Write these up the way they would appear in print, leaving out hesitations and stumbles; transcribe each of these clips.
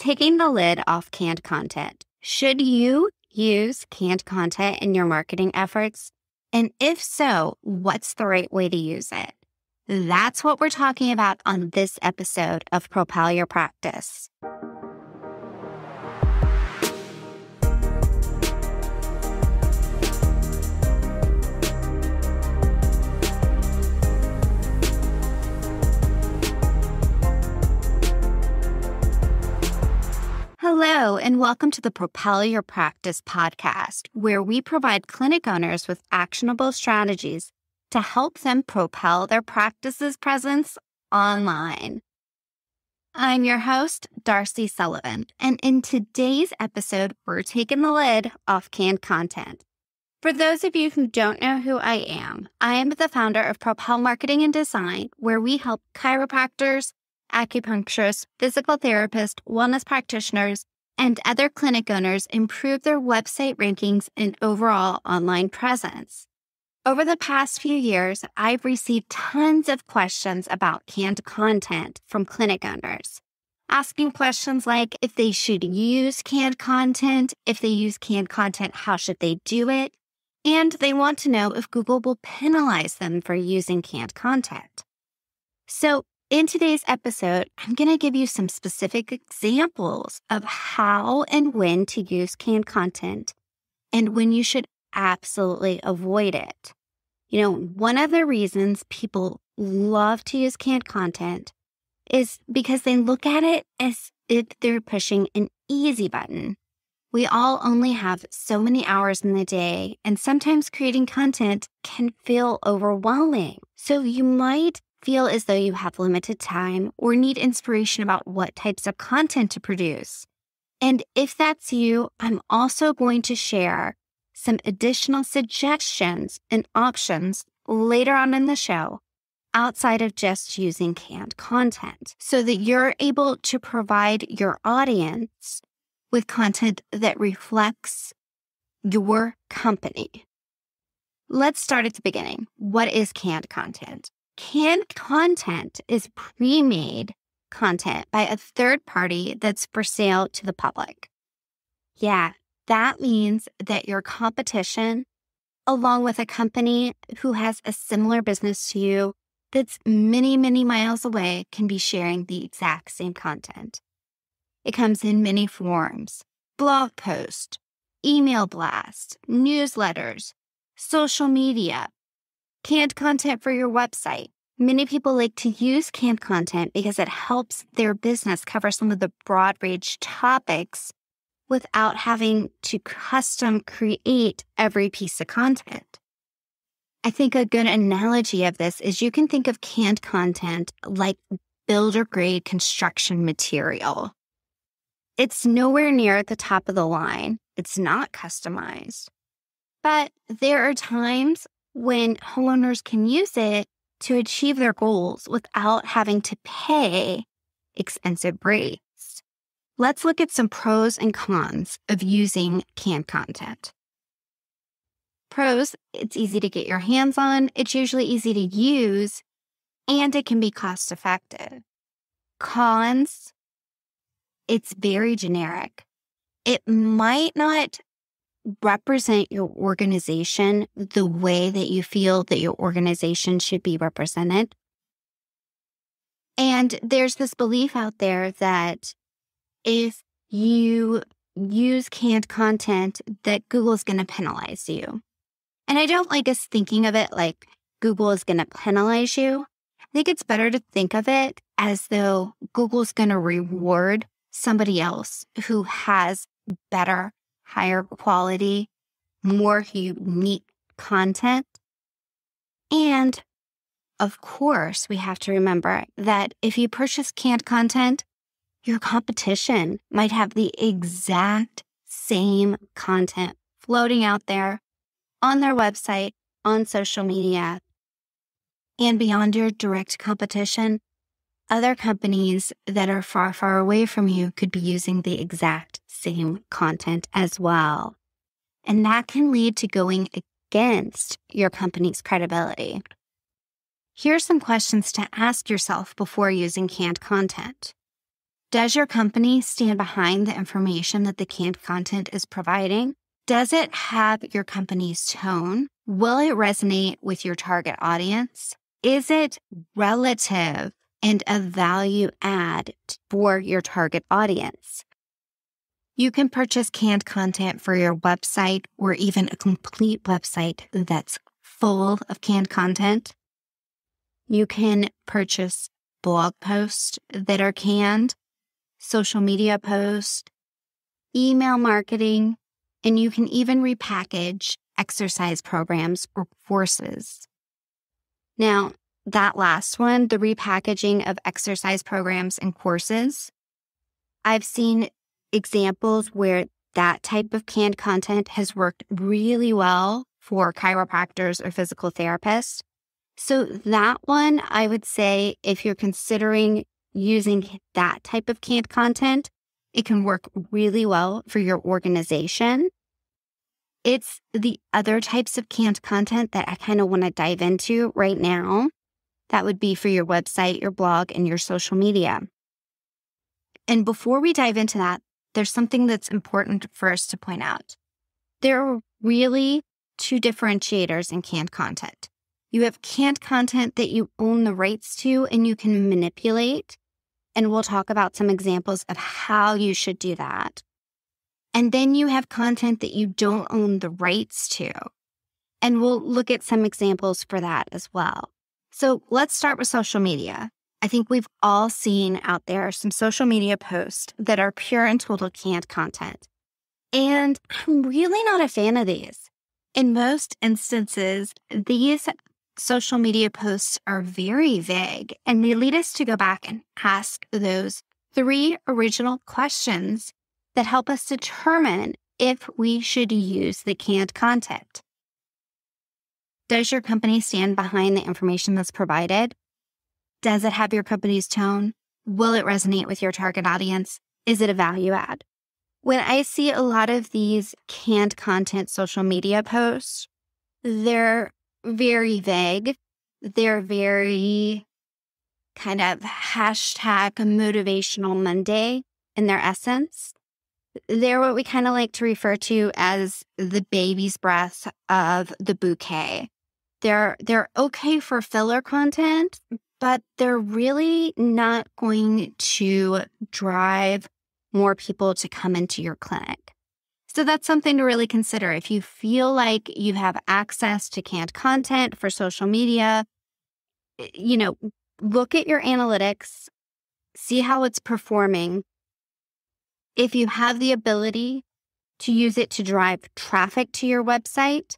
taking the lid off canned content. Should you use canned content in your marketing efforts? And if so, what's the right way to use it? That's what we're talking about on this episode of Propel Your Practice. Hello, and welcome to the Propel Your Practice podcast, where we provide clinic owners with actionable strategies to help them propel their practice's presence online. I'm your host, Darcy Sullivan, and in today's episode, we're taking the lid off canned content. For those of you who don't know who I am the founder of Propel Marketing and Design, where we help chiropractors, acupuncturists, physical therapists, wellness practitioners, and other clinic owners improve their website rankings and overall online presence. Over the past few years, I've received tons of questions about canned content from clinic owners, asking questions like if they should use canned content, if they use canned content, how should they do it? And they want to know if Google will penalize them for using canned content. So, in today's episode, I'm going to give you some specific examples of how and when to use canned content and when you should absolutely avoid it. You know, one of the reasons people love to use canned content is because they look at it as if they're pushing an easy button. We all only have so many hours in the day, and sometimes creating content can feel overwhelming. So you might feel as though you have limited time or need inspiration about what types of content to produce. And if that's you, I'm also going to share some additional suggestions and options later on in the show outside of just using canned content so that you're able to provide your audience with content that reflects your company. Let's start at the beginning. What is canned content? Canned content is pre-made content by a third party that's for sale to the public. Yeah, that means that your competition, along with a company who has a similar business to you that's many, many miles away, can be sharing the exact same content. It comes in many forms: blog post, email blast, newsletters, social media, canned content for your website. Many people like to use canned content because it helps their business cover some of the broad range topics without having to custom create every piece of content. I think a good analogy of this is you can think of canned content like builder grade construction material. It's nowhere near at the top of the line. It's not customized. But there are times when homeowners can use it to achieve their goals without having to pay expensive rates. Let's look at some pros and cons of using canned content. Pros: it's easy to get your hands on, it's usually easy to use, and it can be cost effective. Cons: it's very generic. It might not represent your organization the way that you feel that your organization should be represented. And there's this belief out there that if you use canned content, that Google is going to penalize you. And I don't like us thinking of it like Google is going to penalize you. I think it's better to think of it as though Google's going to reward somebody else who has better, higher quality, more unique content. And of course, we have to remember that if you purchase canned content, your competition might have the exact same content floating out there on their website, on social media. And beyond your direct competition, other companies that are far, far away from you could be using the exact same content as well. And that can lead to going against your company's credibility. Here's some questions to ask yourself before using canned content. Does your company stand behind the information that the canned content is providing? Does it have your company's tone? Will it resonate with your target audience? Is it relative and a value add for your target audience? You can purchase canned content for your website or even a complete website that's full of canned content. You can purchase blog posts that are canned, social media posts, email marketing, and you can even repackage exercise programs or courses. Now, that last one, the repackaging of exercise programs and courses, I've seen examples where that type of canned content has worked really well for chiropractors or physical therapists. So that one, I would say, if you're considering using that type of canned content, it can work really well for your organization. It's the other types of canned content that I kind of want to dive into right now. That would be for your website, your blog, and your social media. And before we dive into that, there's something that's important for us to point out. There are really two differentiators in canned content. You have canned content that you own the rights to and you can manipulate. And we'll talk about some examples of how you should do that. And then you have content that you don't own the rights to. And we'll look at some examples for that as well. So let's start with social media. I think we've all seen out there some social media posts that are pure and total canned content. And I'm really not a fan of these. In most instances, these social media posts are very vague, and they lead us to go back and ask those 3 original questions that help us determine if we should use the canned content. Does your company stand behind the information that's provided? Does it have your company's tone? Will it resonate with your target audience? Is it a value add? When I see a lot of these canned content social media posts, they're very vague. They're very kind of hashtag motivational Monday in their essence. They're what we kind of like to refer to as the baby's breath of the bouquet. They're okay for filler content, but they're really not going to drive more people to come into your clinic. So that's something to really consider. If you feel like you have access to canned content for social media, look at your analytics, see how it's performing. If you have the ability to use it to drive traffic to your website,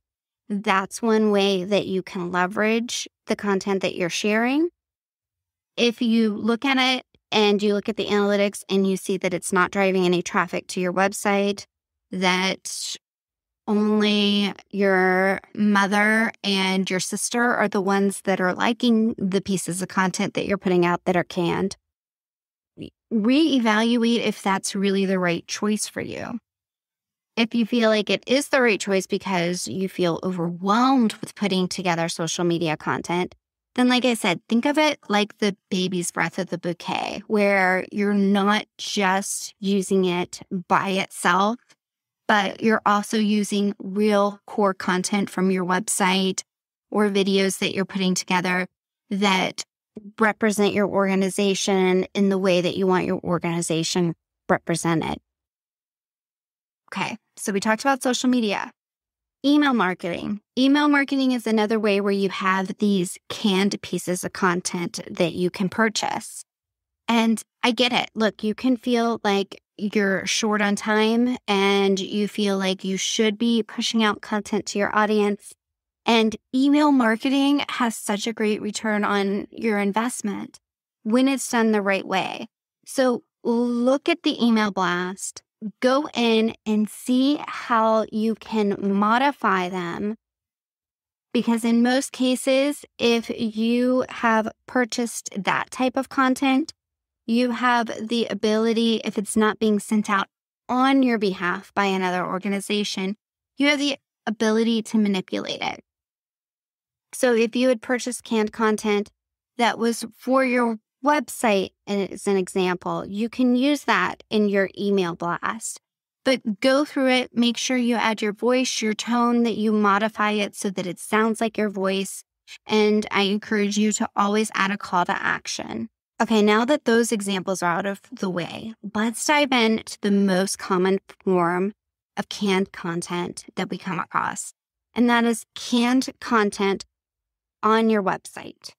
that's one way that you can leverage the content that you're sharing. If you look at it and you look at the analytics and you see that it's not driving any traffic to your website, that only your mother and your sister are the ones that are liking the pieces of content that you're putting out that are canned, reevaluate if that's really the right choice for you. If you feel like it is the right choice because you feel overwhelmed with putting together social media content, then like I said, think of it like the baby's breath of the bouquet, where you're not just using it by itself, but you're also using real core content from your website or videos that you're putting together that represent your organization in the way that you want your organization represented. Okay, so we talked about social media. Email marketing. Email marketing is another way where you have these canned pieces of content that you can purchase. And I get it. Look, you can feel like you're short on time and you feel like you should be pushing out content to your audience. And email marketing has such a great return on your investment when it's done the right way. So look at the email blast, go in and see how you can modify them. Because in most cases, if you have purchased that type of content, you have the ability, if it's not being sent out on your behalf by another organization, you have the ability to manipulate it. So if you had purchased canned content that was for your website as an example, you can use that in your email blast. But go through it, make sure you add your voice, your tone, that you modify it so that it sounds like your voice. And I encourage you to always add a call to action. Okay, now that those examples are out of the way, let's dive into the most common form of canned content that we come across. And that is canned content on your website,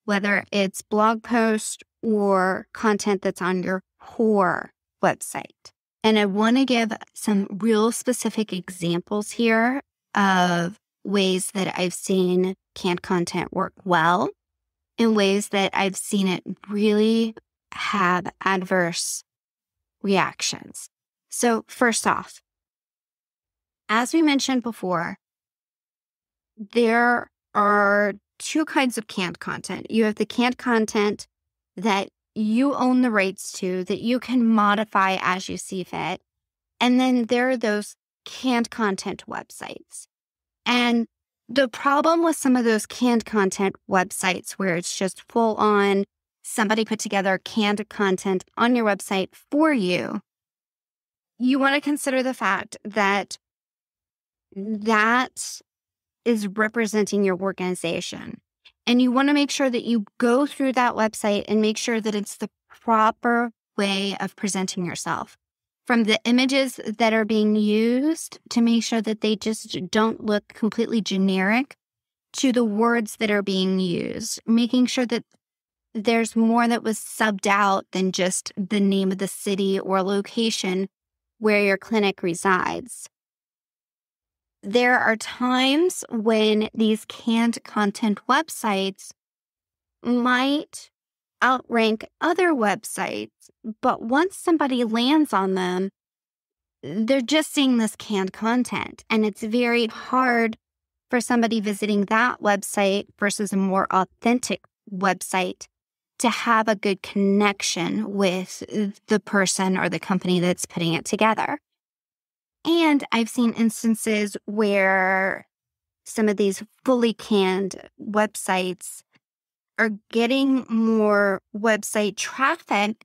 whether it's blog post or content that's on your core website. And I want to give some real specific examples here of ways that I've seen canned content work well and ways that I've seen it really have adverse reactions. So first off, as we mentioned before, there are two kinds of canned content. You have the canned content that you own the rights to, that you can modify as you see fit. And then there are those canned content websites. And the problem with some of those canned content websites where it's just full on, somebody put together canned content on your website for you, you want to consider the fact that that is representing your organization. And you want to make sure that you go through that website and make sure that it's the proper way of presenting yourself. From the images that are being used to make sure that they just don't look completely generic, to the words that are being used, making sure that there's more that was subbed out than just the name of the city or location where your clinic resides. There are times when these canned content websites might outrank other websites, but once somebody lands on them, they're just seeing this canned content. And it's very hard for somebody visiting that website versus a more authentic website to have a good connection with the person or the company that's putting it together. And I've seen instances where some of these fully canned websites are getting more website traffic,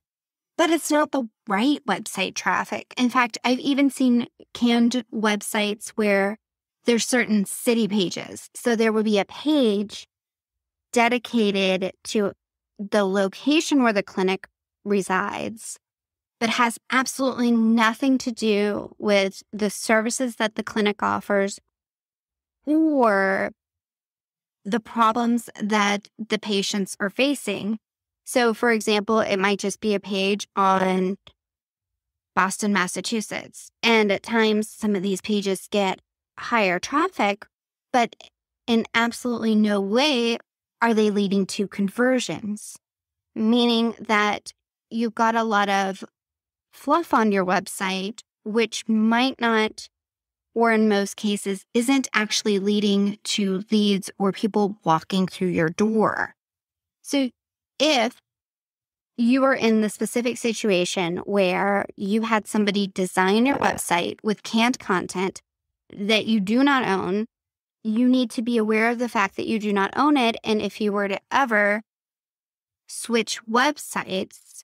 but it's not the right website traffic. In fact, I've even seen canned websites where there's certain city pages. So there will be a page dedicated to the location where the clinic resides, but has absolutely nothing to do with the services that the clinic offers or the problems that the patients are facing. So, for example, it might just be a page on Boston, Massachusetts. And at times, some of these pages get higher traffic, but in absolutely no way are they leading to conversions, meaning that you've got a lot of fluff on your website, which might not, or in most cases, isn't actually leading to leads or people walking through your door. So if you are in the specific situation where you had somebody design your website with canned content that you do not own, you need to be aware of the fact that you do not own it. And if you were to ever switch websites,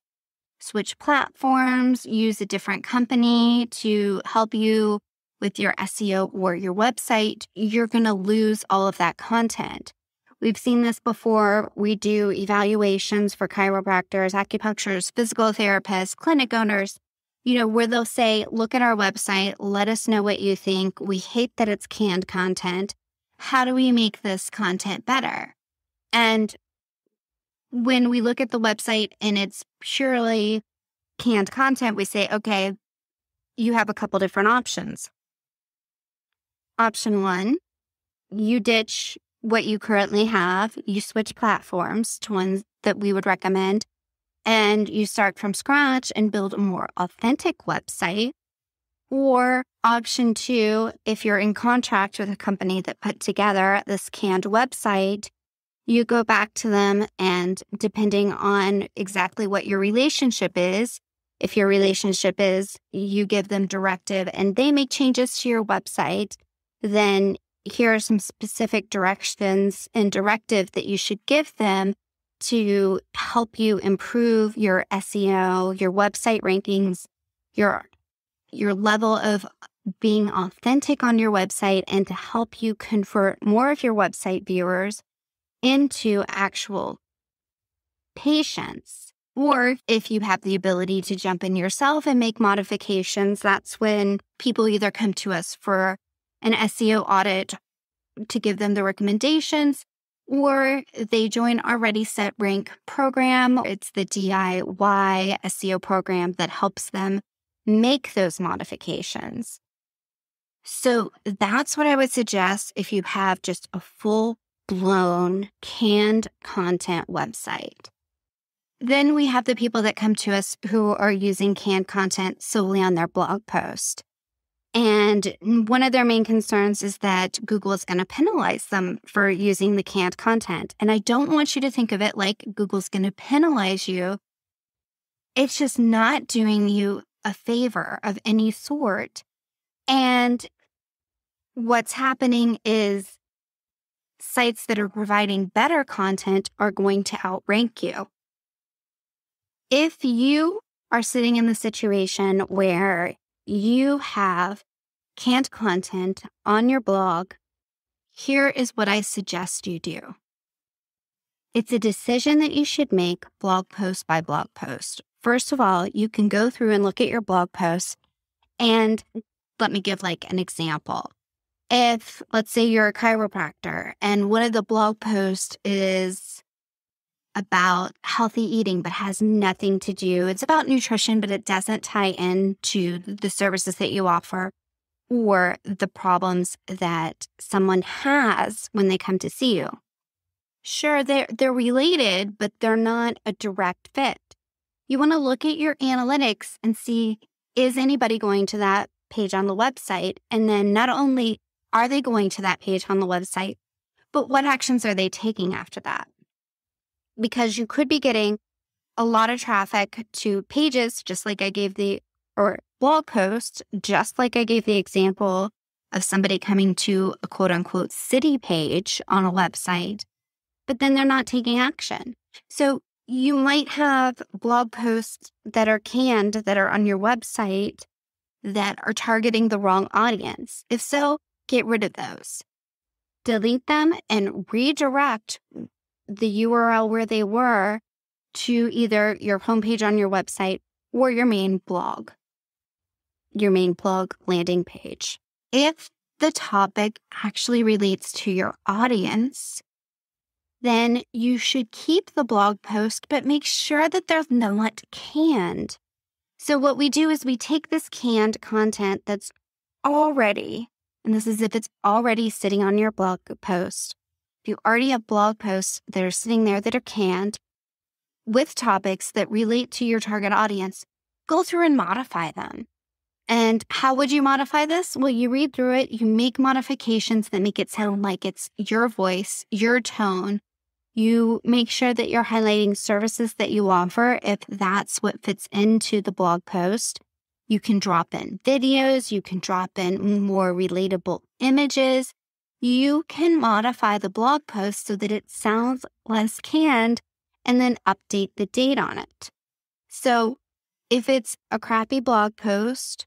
switch platforms, use a different company to help you with your SEO or your website, you're going to lose all of that content. We've seen this before. We do evaluations for chiropractors, acupuncturists, physical therapists, clinic owners, where they'll say, look at our website, let us know what you think. We hate that it's canned content. How do we make this content better? And when we look at the website and it's purely canned content, we say, okay, you have a couple different options. Option one, you ditch what you currently have, you switch platforms to ones that we would recommend, and you start from scratch and build a more authentic website. Or option two, if you're in contract with a company that put together this canned website, you go back to them, and depending on exactly what your relationship is, if your relationship is you give them directive and they make changes to your website, then here are some specific directions and directive that you should give them to help you improve your SEO, your website rankings, your level of being authentic on your website, and to help you convert more of your website viewers into actual patients. Or if you have the ability to jump in yourself and make modifications, that's when people either come to us for an SEO audit to give them the recommendations, or they join our Ready Set Rank program. It's the DIY SEO program that helps them make those modifications. So that's what I would suggest if you have just a full-blown canned content website. Then we have the people that come to us who are using canned content solely on their blog post. And one of their main concerns is that Google is going to penalize them for using the canned content. And I don't want you to think of it like Google's going to penalize you. It's just not doing you a favor of any sort. And what's happening is sites that are providing better content are going to outrank you. If you are sitting in the situation where you have canned content on your blog, here is what I suggest you do. It's a decision that you should make blog post by blog post. First of all, you can go through and look at your blog posts, and let me give like an example. If, let's say you're a chiropractor and one of the blog posts is about healthy eating, but has nothing to do. It's about nutrition, but it doesn't tie into the services that you offer or the problems that someone has when they come to see you. Sure, they're related, but they're not a direct fit. You want to look at your analytics and see, is anybody going to that page on the website? And then not only are they going to that page on the website, but what actions are they taking after that? Because you could be getting a lot of traffic to pages, just like I gave or blog posts, just like I gave the example of somebody coming to a quote unquote city page on a website, but then they're not taking action. So you might have blog posts that are canned that are on your website that are targeting the wrong audience. If so, get rid of those. Delete them and redirect the URL where they were to either your homepage on your website or your main blog landing page. If the topic actually relates to your audience, then you should keep the blog post, but make sure that they're not canned. So what we do is we take this canned content that's already, and this is if it's already sitting on your blog post. If you already have blog posts that are sitting there that are canned with topics that relate to your target audience, go through and modify them. And how would you modify this? Well, you read through it, you make modifications that make it sound like it's your voice, your tone. You make sure that you're highlighting services that you offer if that's what fits into the blog post. You can drop in videos, you can drop in more relatable images. You can modify the blog post so that it sounds less canned and then update the date on it. So if it's a crappy blog post,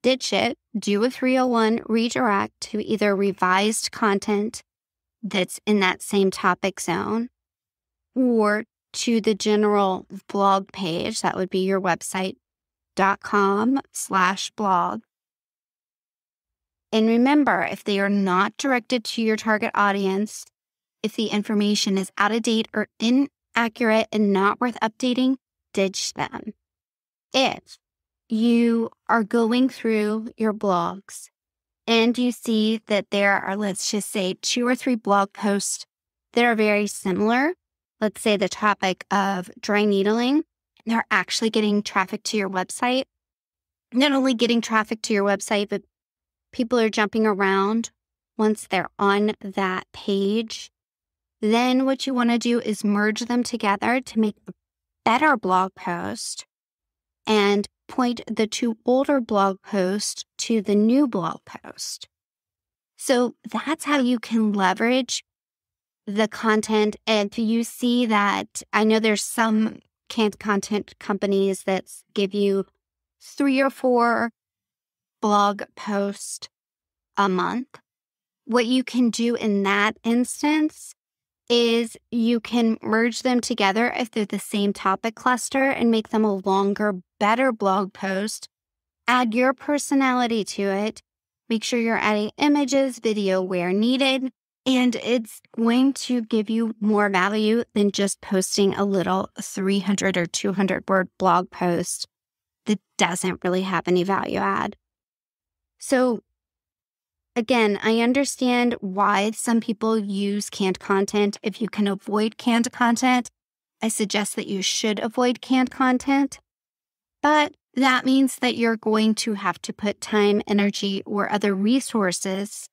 ditch it, do a 301 redirect to either revised content that's in that same topic zone or to the general blog page. That would be your website.com/blog. And remember, if they are not directed to your target audience, if the information is out of date or inaccurate and not worth updating, ditch them. If you are going through your blogs and you see that there are, let's just say, 2 or 3 blog posts that are very similar, let's say the topic of dry needling, they're actually getting traffic to your website. Not only getting traffic to your website, but people are jumping around once they're on that page. Then what you want to do is merge them together to make a better blog post and point the 2 older blog posts to the new blog post. So that's how you can leverage the content. If you see that, I know there's some canned content companies that give you 3 or 4 blog posts a month. What you can do in that instance is you can merge them together if they're the same topic cluster and make them a longer, better blog post. Add your personality to it. Make sure you're adding images, video where needed, and it's going to give you more value than just posting a little 300 or 200 word blog post that doesn't really have any value add. So again, I understand why some people use canned content. If you can avoid canned content, I suggest that you should avoid canned content. But that means that you're going to have to put time, energy, or other resources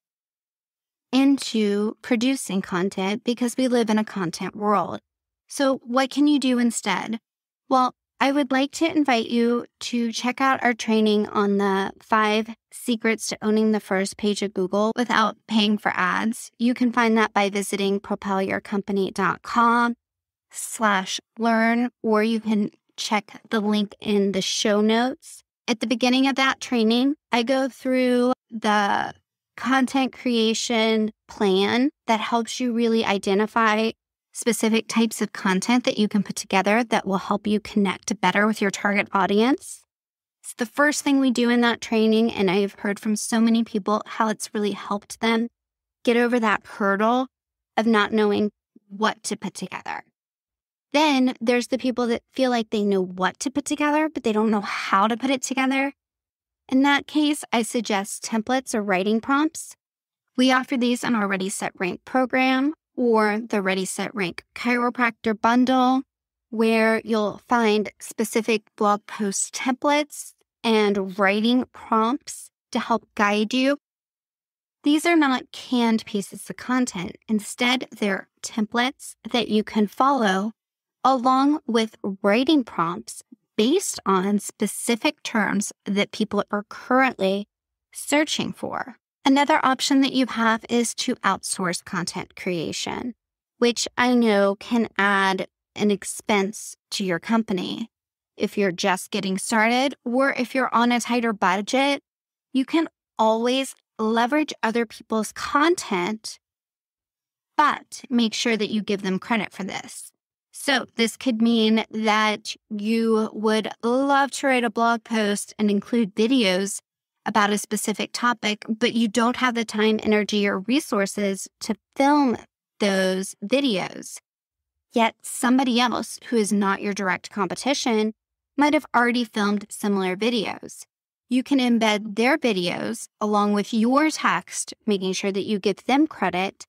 into producing content because we live in a content world. So what can you do instead? Well, I would like to invite you to check out our training on the 5 secrets to owning the first page of Google without paying for ads. You can find that by visiting propelyourcompany.com/learn, or you can check the link in the show notes. At the beginning of that training, I go through the content creation plan that helps you really identify specific types of content that you can put together that will help you connect better with your target audience. It's the first thing we do in that training, and I've heard from so many people how it's really helped them get over that hurdle of not knowing what to put together. Then there's the people that feel like they know what to put together, but they don't know how to put it together. In that case, I suggest templates or writing prompts. We offer these on our Ready, Set, Rank program or the Ready, Set, Rank chiropractor bundle, where you'll find specific blog post templates and writing prompts to help guide you. These are not canned pieces of content. Instead, they're templates that you can follow along with writing prompts based on specific terms that people are currently searching for. Another option that you have is to outsource content creation, which I know can add an expense to your company. If you're just getting started or if you're on a tighter budget, you can always leverage other people's content, but make sure that you give them credit for this. So this could mean that you would love to write a blog post and include videos about a specific topic, but you don't have the time, energy, or resources to film those videos. Yet somebody else who is not your direct competition might have already filmed similar videos. You can embed their videos along with your text, making sure that you give them credit.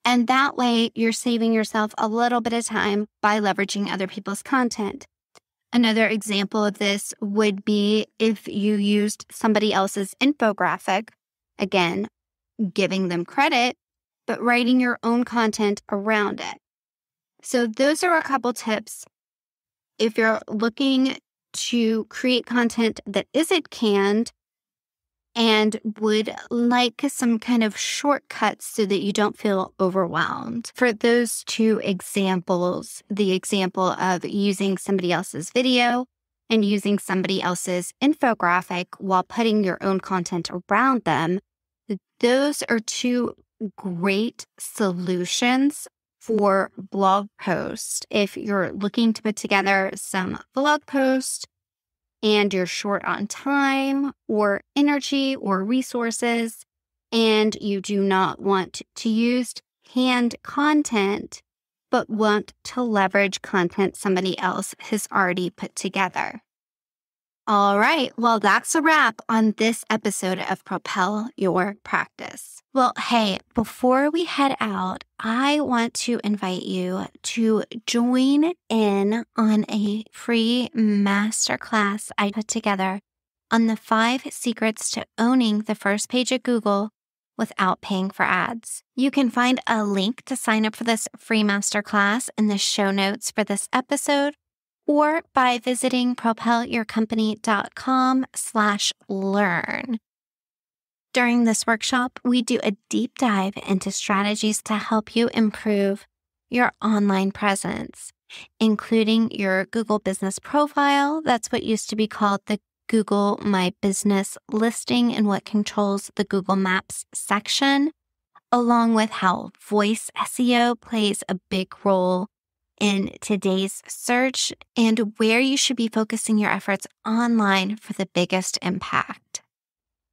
And that way, you're saving yourself a little bit of time by leveraging other people's content. Another example of this would be if you used somebody else's infographic, again, giving them credit, but writing your own content around it. So those are a couple tips. If you're looking to create content that isn't canned, and would like some kind of shortcuts so that you don't feel overwhelmed. For those 2 examples, the example of using somebody else's video and using somebody else's infographic while putting your own content around them, those are 2 great solutions for blog posts. If you're looking to put together some blog posts, and you're short on time or energy or resources, and you do not want to use canned content, but want to leverage content somebody else has already put together. All right, well, that's a wrap on this episode of Propel Your Practice. Well, hey, before we head out, I want to invite you to join in on a free masterclass I put together on the 5 secrets to owning the first page of Google without paying for ads. You can find a link to sign up for this free masterclass in the show notes for this episode, or by visiting propelyourcompany.com/learn. During this workshop, we do a deep dive into strategies to help you improve your online presence, including your Google Business Profile. That's what used to be called the Google My Business listing and what controls the Google Maps section, along with how voice SEO plays a big role in today's search and where you should be focusing your efforts online for the biggest impact.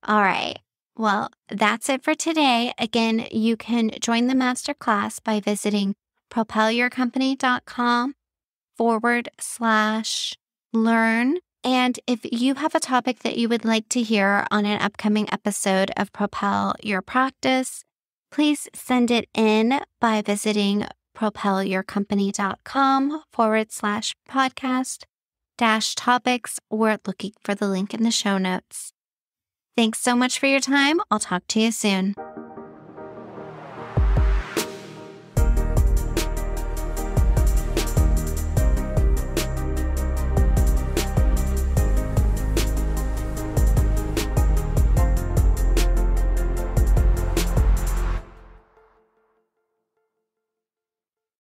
All right. Well, that's it for today. Again, you can join the masterclass by visiting propelyourcompany.com/learn. And if you have a topic that you would like to hear on an upcoming episode of Propel Your Practice, please send it in by visiting propelyourcompany.com/podcast-topics or looking for the link in the show notes. Thanks so much for your time. I'll talk to you soon.